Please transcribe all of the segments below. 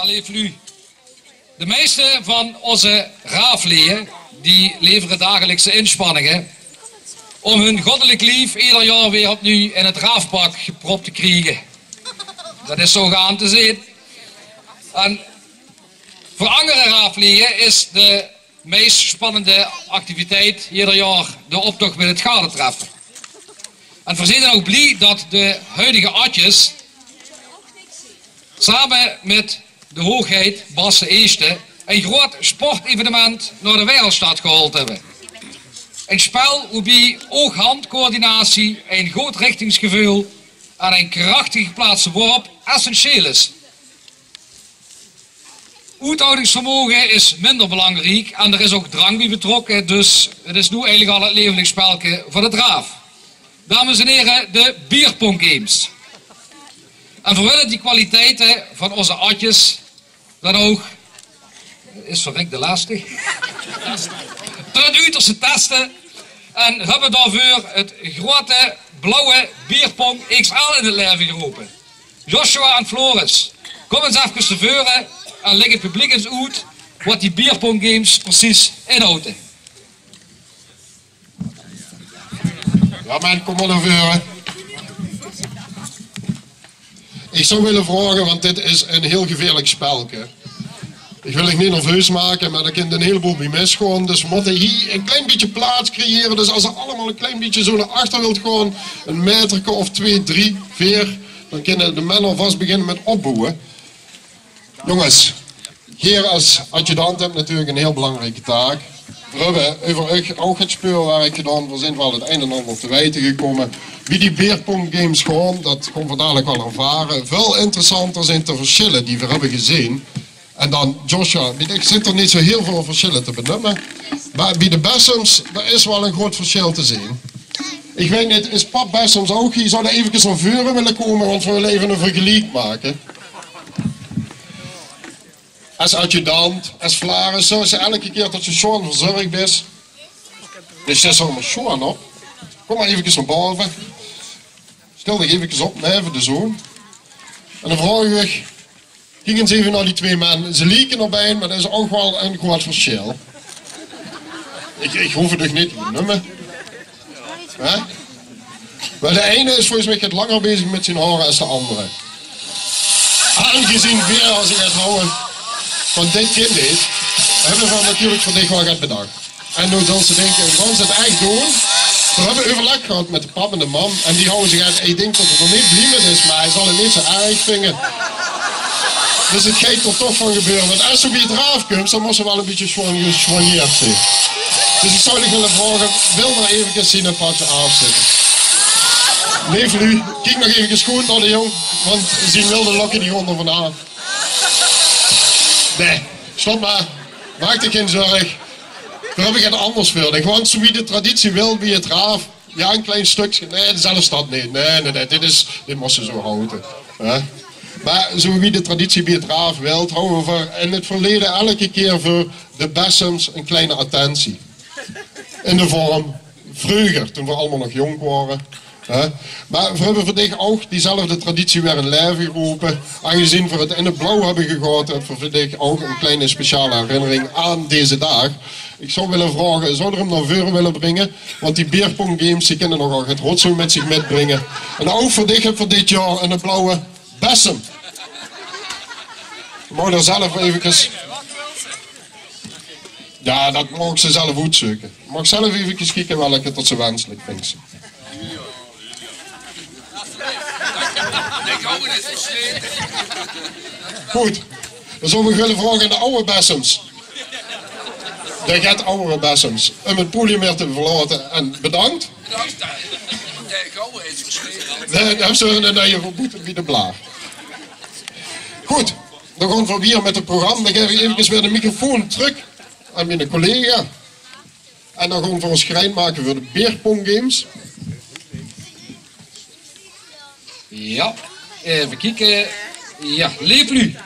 Allee, de meeste van onze raafleeën die leveren dagelijkse inspanningen om hun goddelijk lief ieder jaar weer opnieuw in het raafpak gepropt te krijgen. Dat is zo gaand te zien. En voor andere raafleeën is de meest spannende activiteit ieder jaar de optocht met het gadetreffen. En we zijn dan ook blij dat de huidige atjes samen met de hoogheid Basse Eeste een groot sportevenement naar de wereldstad gehaald hebben. Een spel waarbij oog-handcoördinatie, een goed richtingsgevoel en een krachtig geplaatste worp essentieel is. Uithoudingsvermogen is minder belangrijk en er is ook drang bij betrokken, dus het is nu eigenlijk al het levelingsspelke voor de draaf. Dames en heren, de bierponggames. En we willen die kwaliteiten van onze atjes dan ook, is verrekt de lastig, tot het uiterste testen. En hebben daarvoor het grote blauwe bierpong XL in het leven geroepen. Joshua en Floris, kom eens even te veuren en leg het publiek eens uit wat die bierponggames precies inhouden. Ja man, kom maar naar voren. Ik zou willen vragen, want dit is een heel gevaarlijk spelke. Ik wil je niet nerveus maken, maar er kan een heleboel bij misgaan. Dus we moeten hier een klein beetje plaats creëren. Dus als er allemaal een klein beetje zo naar achter wilt gaan, een meterke of 2, 3, 4, dan kunnen de mannen alvast beginnen met opbouwen. Jongens, hier als adjudant heb natuurlijk een heel belangrijke taak. We hebben over ook het speurwerk gedaan. We zijn wel het een en ander te weten gekomen. Wie die beerponggames gaan, dat gaan we dadelijk wel ervaren. Veel interessanter zijn de verschillen die we hebben gezien. En dan, Joshua, ik zit er niet zo heel veel verschillen te benoemen. Maar bij de Bessems, daar is wel een groot verschil te zien. Ik weet niet, is pap Bessems ook hier? Zou er eventjes naar voren willen komen, want we willen even een vergelijk maken. Als adjudant, als Vlaris, zo is elke keer dat je Sean verzorgd is. Dus je zou maar Sean op. Kom maar eventjes naar boven. Stel dich eventjes op, neven de zoon. En dan vraag ik, ging eens even naar die twee mannen. Ze lijken erbij, maar dat is ook wel een groot verschil. Ik hoef het toch niet te benoemen. Maar de ene is volgens mij het langer bezig met zijn haren als de andere. Aangezien weer als ik het houden van dit kind is, hebben we natuurlijk voor dit wel gaat bedankt. En nu zal ze denken, we gaan ze het echt doen. We hebben overleg gehad met de pap en de mam en die houden zich uit, ik denk dat het er niet blij met is, maar hij zal het niet zo erg vinden. Dus het gaat er toch van gebeuren. Want als ze bij het raaf komt, dan moet ze wel een beetje geswanjeerd zijn. Dus ik zou je willen vragen, wil maar even zien een padje afzetten. Nee, voor u, kijk nog even goed naar de jong, want zien wilde lokken die gewoon er vandaan. Nee, stop maar. Maak je geen zorg. Daar heb ik het anders voor. Gewoon zo wie de traditie wil, wie het raaf. Ja, een klein stukje. Nee, zelfs dat niet. Nee, dit moest ze zo houden. Maar zo wie de traditie bij het raaf wil, houden we voor in het verleden elke keer voor de Bessems een kleine attentie. In de vorm vroeger, toen we allemaal nog jong waren. Maar we hebben vandaag ook diezelfde traditie weer in leven geroepen. Aangezien we het in het blauw hebben gegooid, hebben we vandaag ook een kleine speciale herinnering aan deze dag. Ik zou willen vragen, zou er hem naar voren willen brengen? Want die beerponggames, die kunnen nogal het rotzooi met zich metbrengen. En ook voor dit jaar in het blauwe Bessem. We mogen er zelf eventjes... Ja, dat mogen ze zelf uitzoeken. Je mag zelf eventjes kijken welke tot ze wenselijk vindt. Goed, dan zullen we willen vragen aan de oude Bessems. De gaat oude Bessems. Om het podium weer te verlaten en bedankt. De gouden is geschreven. Dan hebben ze een nieuwe verboeten bij de blaar. Goed, dan gaan we weer met het programma. Dan geef ik even weer de microfoon terug aan mijn collega. En dan gaan we ons gereed maken voor de beerponggames. Ja, even kijken. Ja, leef nu.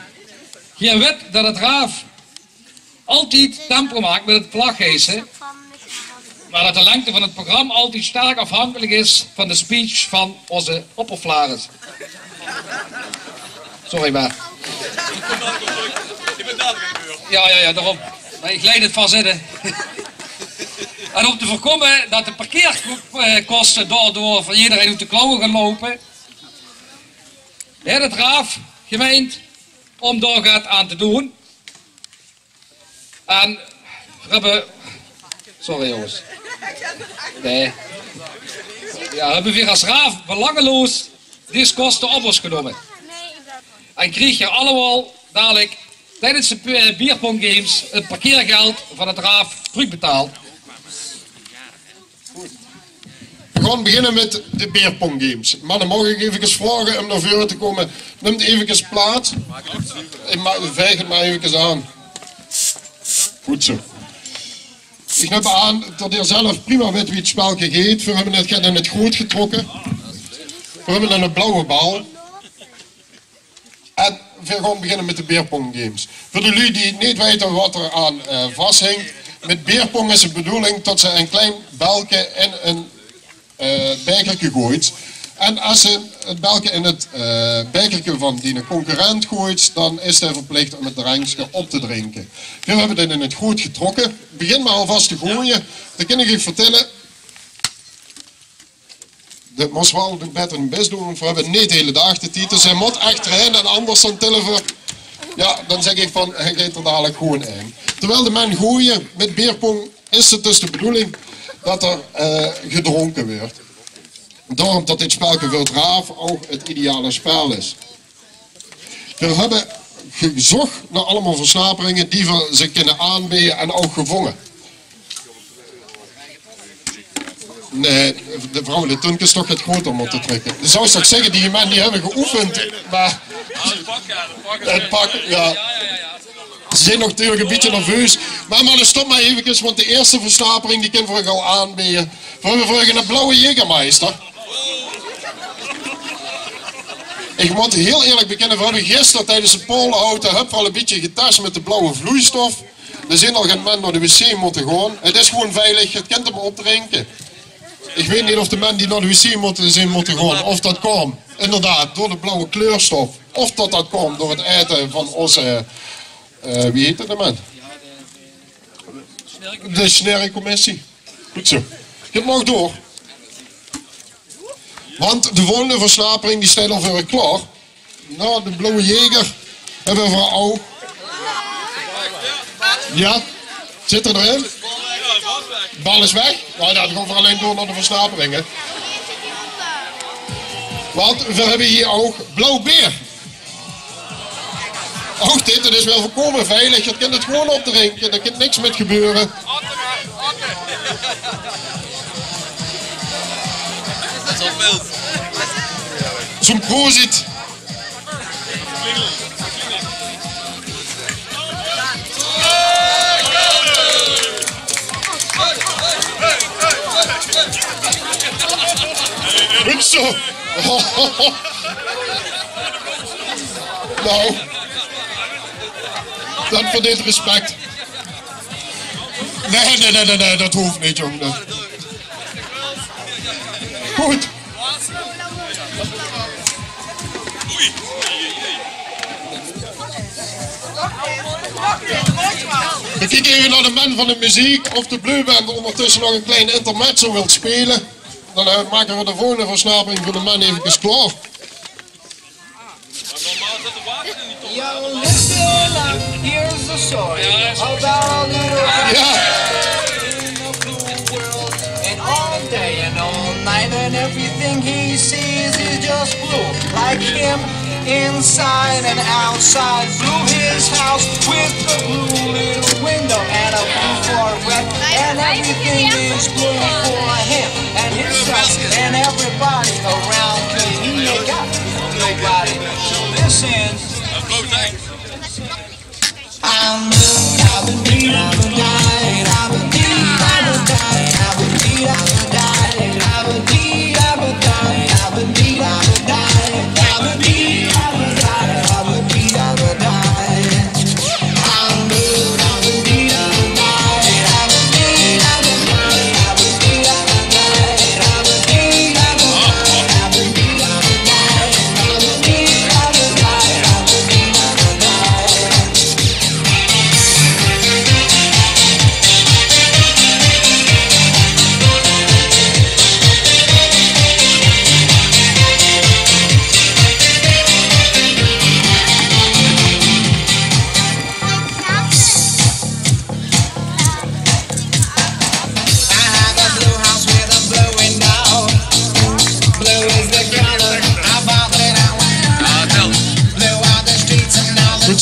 Geen wet dat het raaf altijd tempo maakt met het vlaggeesten. Maar dat de lengte van het programma altijd sterk afhankelijk is van de speech van onze oppervlaris. Sorry maar. Ja, daarom. Maar ik leid het vast in. En om te voorkomen dat de parkeerkosten daardoor van iedereen uit de klauwen gaan lopen, heeft het RAF gemeend om daar gaat aan te doen. En we hebben... Sorry jongens. Nee. Ja, we hebben weer als RAF belangeloos deze kosten op ons genomen. En kreeg je allemaal dadelijk tijdens de bierponggames het parkeergeld van het RAF terugbetaald. We gaan beginnen met de beerponggames. Mannen, mag ik even vragen om naar voren te komen? Neem even plaats. Vijg het maar even aan. Goed zo. Ik neem aan dat je zelf prima weet wie het spelje heet. We hebben het in het groot getrokken. We hebben een blauwe bal. En we gaan beginnen met de beerponggames. Voor de jullie die niet weten wat er aan vasthangt. Met beerpong is de bedoeling dat ze een klein balkje in een bekertje gooit. En als ze het balkje in het bekertje van die concurrent gooit, dan is hij verplicht om het drankje op te drinken. We hebben dit in het goed getrokken. Begin maar alvast te gooien. Dan kan ik je vertellen. Dat moest wel de beter hun best doen, want we hebben niet de hele dag de titel. Zij moet achterin en anders dan tillen we. Ja, dan zeg ik van, hij gaat er dadelijk gewoon in. Terwijl de men gooien met beerpong is het dus de bedoeling dat er gedronken wordt. Daarom dat dit spelje voor het RAF ook het ideale spel is. We hebben gezocht naar allemaal versnaperingen die we ze kunnen aanbieden en ook gevangen. Nee, de vrouwen de tunkens toch het groter moeten trekken. Dan zou je toch zeggen, die mensen die hebben geoefend, maar... Het pak, ja. Ze zijn nog natuurlijk een beetje nerveus. Maar mannen, stop maar even, want de eerste versnapering die kunnen we al aanbieden. We hebben voor een blauwe Jägermeister. Ik moet heel eerlijk bekennen, we hebben gisteren tijdens de polenhouten heb al een beetje getast met de blauwe vloeistof. Er zijn al geen mensen naar de wc moeten gaan. Het is gewoon veilig, je kunt hem opdrinken. Ik weet niet of de mensen die naar de wc moeten gaan, of dat komt, inderdaad, door de blauwe kleurstof. Of dat komt door het eten van onze, wie heet dat man? De Snerrencommissie. Goed zo. Het mag door. Want de volgende versnapering die staat al voor klaar. Nou, de blauwe Jäger hebben we ook. Ja, zit er erin? De bal is weg. Nou, dat gaan we alleen door naar de versnaperingen. Want we hebben hier ook blauw beer. Ook dit, het is wel volkomen veilig. Je kunt het gewoon opdrinken, er kan niks met gebeuren. Dat is al wild. Zo'n prozit. Goed zo. Nou, dat verdient respect. Nee, dat hoeft niet, jongen. Goed. We kijken even naar de man van de muziek of de blueband ondertussen nog een klein intermezzo wilt spelen. Dan maken we de volgende versnapering voor de man even klaar. Yo, listen up, here's the story about a little guy in a blue world. And all day and all night and everything he sees is just blue. Like him, inside and outside. Blue his house with a blue little window and a blue Corvette. And everything is blue for him and himself and everybody around. 'Cause he ain't got nobody. So listen. I'm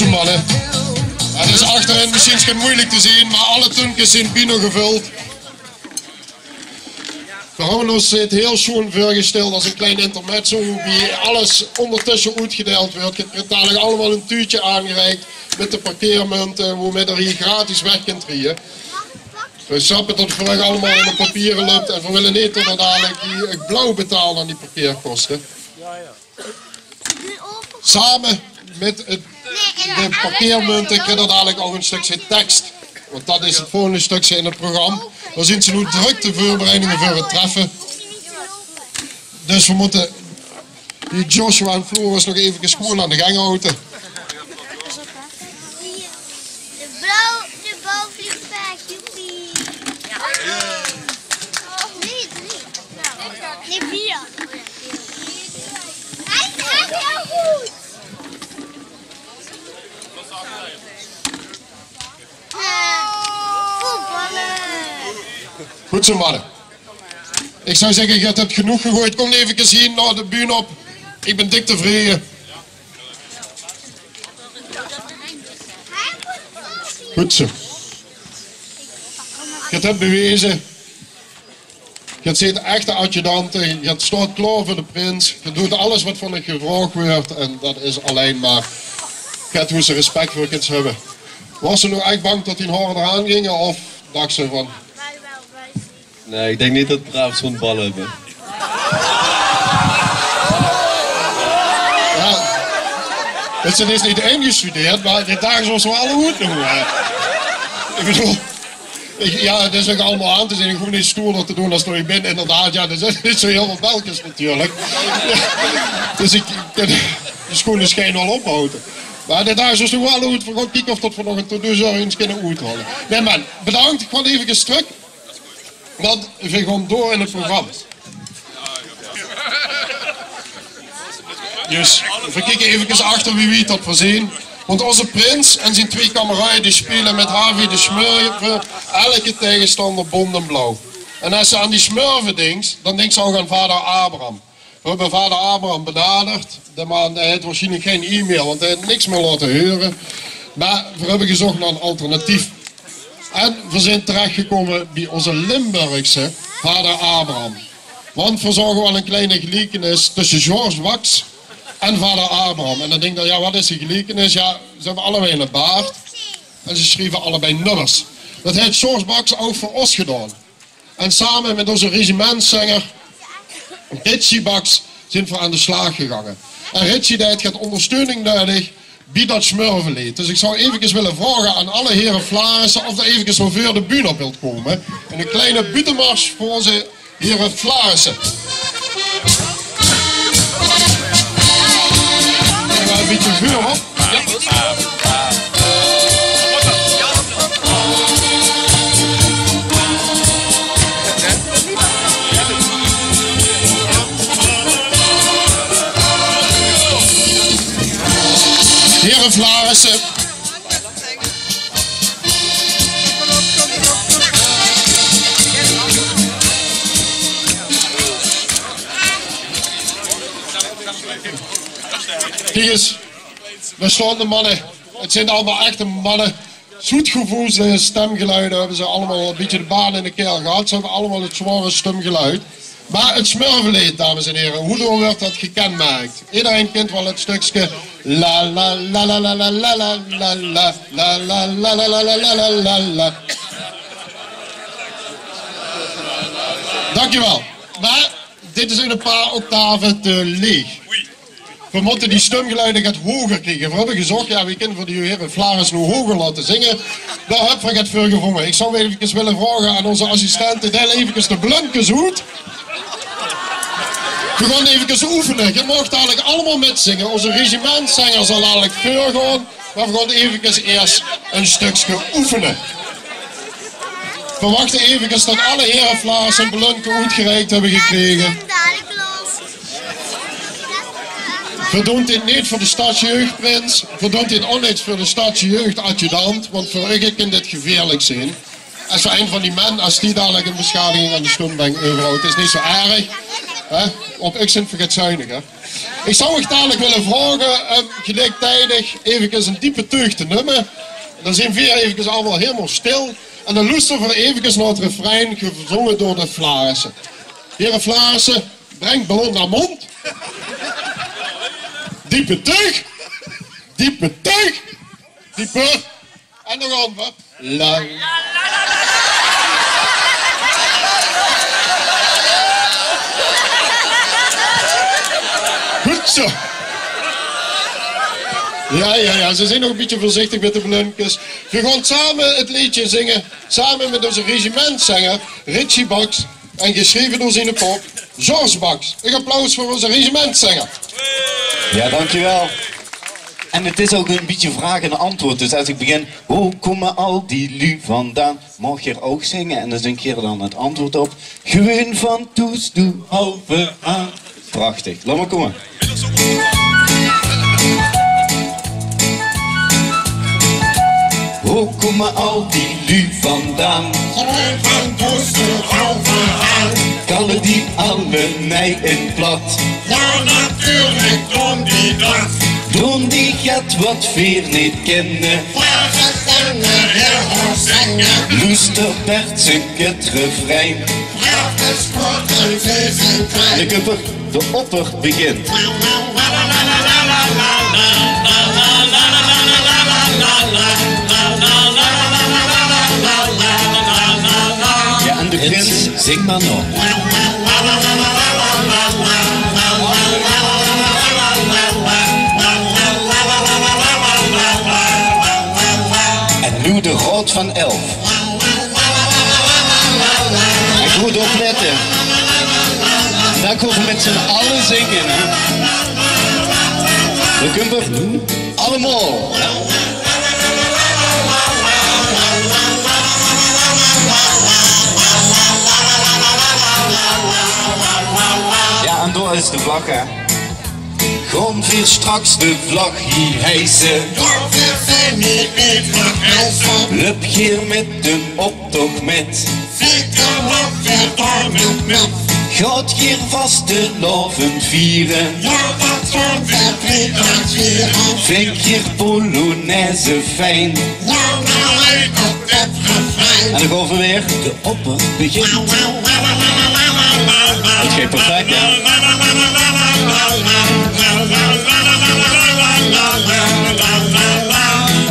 zo mannen. Het is achterin misschien moeilijk te zien, maar alle tunkjes zijn binnen gevuld. We hebben ons het heel schoon voorgesteld als een klein intermezzo, wie alles ondertussen uitgedeeld wordt. Je krijgt dadelijk allemaal een tuutje aangereikt met de parkeermunten, hoe men er hier gratis weg kunt rijden. We snappen dat het vandaag allemaal in de papieren loopt en we willen niet dat er dadelijk die blauw betalen aan die parkeerkosten. Samen met de parkeermunten krijg je dadelijk ook een stukje tekst. Want dat is het volgende stukje in het programma. Dan zien ze nu druk de voorbereidingen voor het treffen. Dus we moeten die Joshua en Floris nog even gewoon aan de gang houden. De bal vliegt weg, joepie. Nee, 3. Nee, 4. Hij is echt heel goed. Voetballen. Goed zo mannen. Ik zou zeggen, je hebt genoeg gegooid. Kom even zien naar de bühne op. Ik ben dik tevreden. Goed zo. Je hebt bewezen. Je zit echte adjudanten. Je staat klaar voor de prins. Je doet alles wat van je gevraagd wordt. En dat is alleen maar. Je hebt hoe ze respect voor je hebben. Was ze nog echt bang dat die harder aan gingen? Of dacht ze van... Nee, ik denk niet dat we braaf zo'n bal hebben. Ja, het is niet ingestudeerd, maar dit dagen zoals we alle goed noemen. Ik bedoel, ja, het is ook allemaal aan te zien. Ik hoef niet stoerder te doen als ik ben. Inderdaad, ja, er zijn niet zo heel veel belkjes natuurlijk. Dus de schoenen schijnen al ophouden. Maar dit dagen zoals we alle goed, we gaan kijken of dat we nog een to-do eens kunnen uithalen. Nee man, bedankt, ik ga even terug. Want we gaan door in het programma. Dus we kijken even achter wie dat voorzien. Want onze prins en zijn 2 kameraden die spelen met Harvey de Smurfen elke tegenstander bont en blauw. En als ze aan die Smurfen denkt, dan denkt ze ook aan vader Abraham. We hebben vader Abraham benaderd, maar hij heeft waarschijnlijk geen e-mail, want hij heeft niks meer laten horen. Maar we hebben gezocht naar een alternatief. En we zijn terechtgekomen bij onze Limburgse vader Abraham. Want we zagen wel een kleine gelijkenis tussen George Wax en vader Abraham. En dan denk ik, ja, wat is die gelijkenis? Ja, ze hebben allebei een baard en ze schreven allebei nummers. Dat heeft George Wax ook voor ons gedaan. En samen met onze regimentszanger Ritchie Bax zijn we aan de slag gegaan. En Ritchie heeft ondersteuning nodig bij dat smurvenlied. Dus ik zou even willen vragen aan alle heren Flarissen of er even zo voor de bühne op wilt komen. En een kleine butenmars voor onze heren Flarissen. Een beetje vuur op. Heren Flarissen. Kijk eens, we staan de mannen. Het zijn allemaal echte mannen. Zoetgevoelde stemgeluiden hebben ze allemaal een beetje de baan in de keel gehad. Ze hebben allemaal het zware stemgeluid. Maar het smurvenlied, dames en heren, hoe wordt dat gekenmerkt? Iedereen kent wel het stukje la la la la la la la la la la la la la la la la la la. Dankjewel. Maar dit is in een paar octaven te leeg. We moeten die stemgeluiden wat hoger krijgen. We hebben gezocht, ja, we kunnen voor die heren Flarissen nog hoger laten zingen. Daar hebben we het voor gevonden. Ik zou even willen vragen aan onze assistenten, deel even de blunkjes uit. We gaan even oefenen. Je mag dadelijk allemaal metzingen. Onze regimentzanger zal dadelijk voorgaan. Maar we gaan even eerst een stukje oefenen. We wachten even dat alle heren Flarissen een blunken uitgereikt hebben gekregen. We doen dit niet voor de stadsjeugdprins. We doen dit ook niet voor de stadsjeugdadjudant. Want voor u kan dit gevaarlijk zijn. Als een van die men, als die dadelijk een beschadiging aan de stembank overhoudt, is niet zo erg. Op ik zijn vergeet zuinig, hè. Ik zou je dadelijk willen vragen, gelijktijdig even een diepe teug te nemen. Dan zijn we even allemaal helemaal stil. En dan luisteren we even naar het refrein, gezongen door de Vlaarsen. Heren Vlaarsen, breng ballon naar mond. Diepe teug. Diepe teug. Diepe. En nog gaan we. Lang. Goed zo. Ja, ze zijn nog een beetje voorzichtig met de blunkjes. We gaan samen het liedje zingen, samen met onze regimentzanger Richie Baks en geschreven door zijn pop George Baks. Een applaus voor onze regimentzanger. Ja, dankjewel. En het is ook een beetje vraag en antwoord. Dus als ik begin, hoe komen al die lu vandaan? Mag je er ook zingen? En dan zing je er dan het antwoord op. Gewoon van toes toe, halve aan. Prachtig. Laat maar komen. Hoe komen al die lu vandaan? Gewoon van toes toe, halve aan. Kallen die alle mij in plat? Ja, natuurlijk doen die dat. Doen die het wat veer niet kennen. Ja, ze zingen heel goed zingen. Loester Bert zing het refrein. Ja, het is goed en ze zijn klein. De kupper, de opper begint. Ja, en de prins zingt maar nog. En nu de rood van 11. En goed opletten. Daar komen we met z'n allen zingen. Hè? We kunnen allemaal. Ja, en door is de vlag, hè. Gewoon weer straks de vlag hier hijsen. Lup hier met een optocht met. Gaat hier vast de loven vieren. Vind hier Polonaise fijn. En dan gaan we weer de opper begint. Het gaat perfect, hè?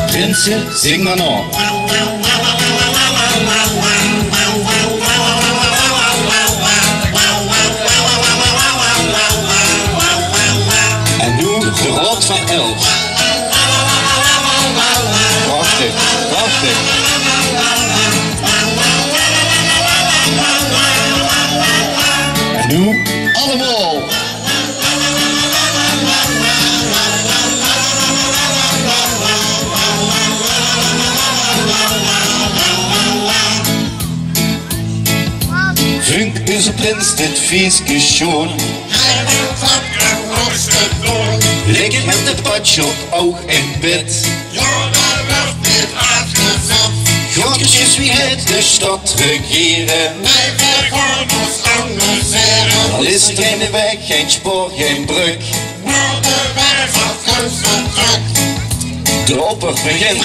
Prinsen, zing maar nog. En nu de rood van 11. Prachtig, prachtig. En nu allemaal. Vunk is een prins, dit feestje schoon. Lik met de patje op oog en bed. Godjes wie het de stad regeren. Al is er geen weg, geen spoor, geen brug. De opper begint.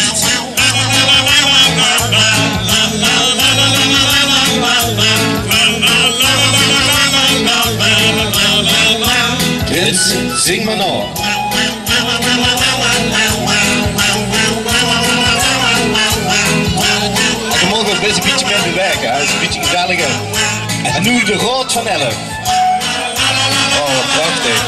Prinsen, zing maar nog. We mogen best een beetje meer bewerken, het is een beetje gezelliger. En nu de rood van 11. Oh, wat prachtig.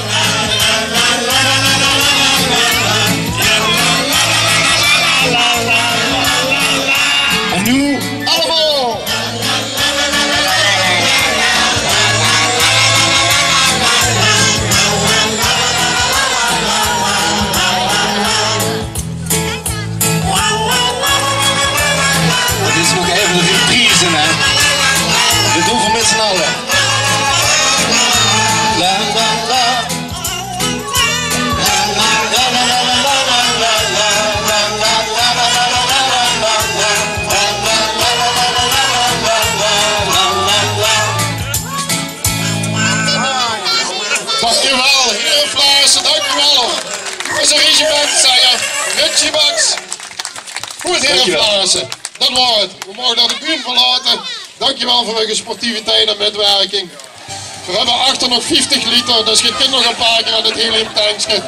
En nu allemaal. Het is nog even een reprise, hè. We doen voor met z'n allen. La la la. onze regiment zeggen, Ritchie Max. Goed, heren Vlaarsen. Dat was het. We mogen naar de buurt verlaten. Dankjewel voor uw sportiviteit en medwerking. We hebben achter nog 50 liter, dus je kunt nog een paar keer aan het heliumtankje.